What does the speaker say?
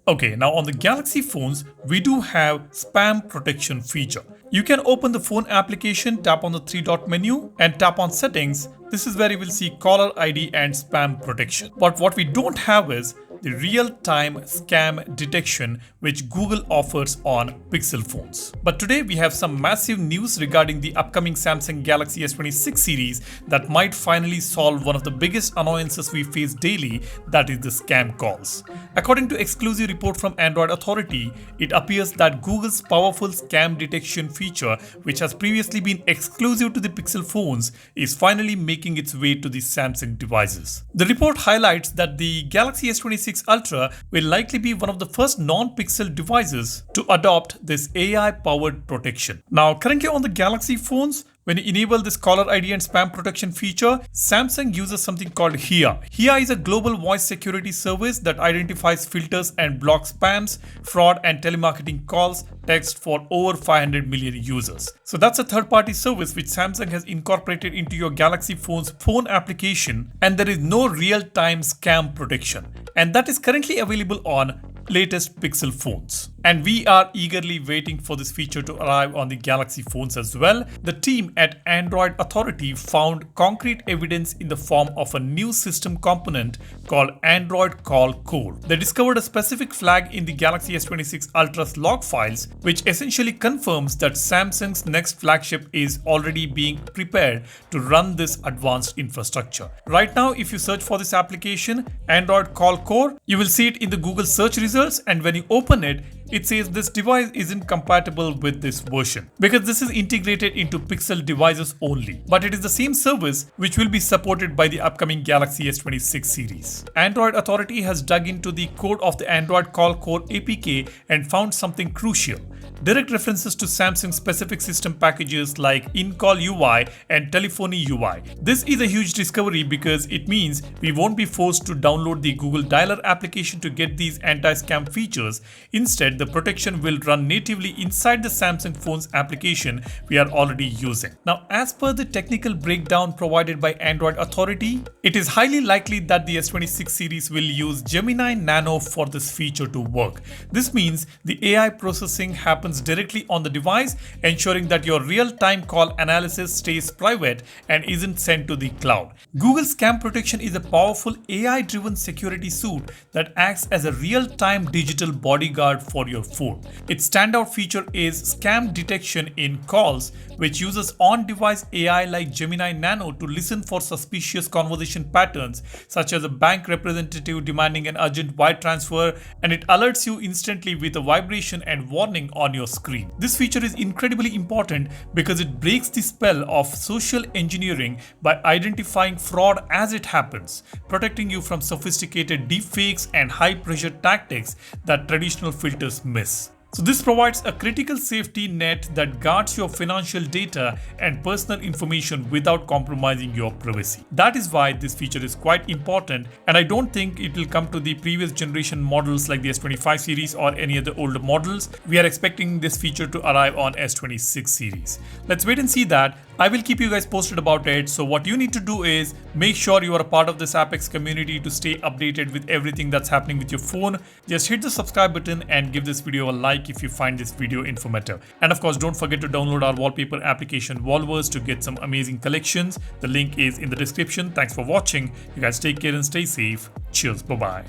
Okay, now on the Galaxy phones, we do have spam protection feature. You can open the phone application, tap on the three dot menu and tap on settings. This is where you will see caller ID and spam protection. But what we don't have is the real-time scam detection which Google offers on Pixel phones. But today we have some massive news regarding the upcoming Samsung Galaxy S26 series that might finally solve one of the biggest annoyances we face daily, that is the scam calls. According to exclusive report from Android Authority, it appears that Google's powerful scam detection feature, which has previously been exclusive to the Pixel phones, is finally making its way to the Samsung devices. The report highlights that the Galaxy S26 Ultra will likely be one of the first non-Pixel devices to adopt this AI-powered protection. Now, currently on the Galaxy phones, when you enable this caller ID and spam protection feature, Samsung uses something called Hia. Hia is a global voice security service that identifies, filters and blocks spams, fraud and telemarketing calls, text for over 500 million users. So that's a third-party service which Samsung has incorporated into your Galaxy phone's phone application, and there is no real-time scam protection. And that is currently available on latest Pixel phones. And we are eagerly waiting for this feature to arrive on the Galaxy phones as well. The team at Android Authority found concrete evidence in the form of a new system component called Android Call Core. They discovered a specific flag in the Galaxy S26 Ultra's log files, which essentially confirms that Samsung's next flagship is already being prepared to run this advanced infrastructure. Right now, if you search for this application, Android Call Core, you will see it in the Google search results, and when you open it, it says this device isn't compatible with this version because this is integrated into Pixel devices only. But it is the same service which will be supported by the upcoming Galaxy S26 series. Android Authority has dug into the code of the Android Call Core APK and found something crucial: direct references to Samsung specific system packages like In-Call UI and Telephony UI. This is a huge discovery because it means we won't be forced to download the Google Dialer application to get these anti-scam features. Instead, the protection will run natively inside the Samsung phone's application we are already using. Now, as per the technical breakdown provided by Android Authority, it is highly likely that the S26 series will use Gemini Nano for this feature to work. This means the AI processing happens directly on the device, ensuring that your real-time call analysis stays private and isn't sent to the cloud. Google Scam Protection is a powerful AI-driven security suite that acts as a real-time digital bodyguard for your phone. Its standout feature is scam detection in calls, which uses on-device AI like Gemini Nano to listen for suspicious conversation patterns, such as a bank representative demanding an urgent wire transfer, and it alerts you instantly with a vibration and warning on your screen. This feature is incredibly important because it breaks the spell of social engineering by identifying fraud as it happens, protecting you from sophisticated deepfakes and high-pressure tactics that traditional filters miss. So this provides a critical safety net that guards your financial data and personal information without compromising your privacy. That is why this feature is quite important, and I don't think it will come to the previous generation models like the S25 series or any other older models. We are expecting this feature to arrive on S26 series. Let's wait and see that. I will keep you guys posted about it. So what you need to do is make sure you are a part of this Apex community to stay updated with everything that's happening with your phone. Just hit the subscribe button and give this video a like if you find this video informative. And of course, don't forget to download our wallpaper application Wallverse to get some amazing collections. The link is in the description. Thanks for watching. You guys take care and stay safe. Cheers. Bye-bye.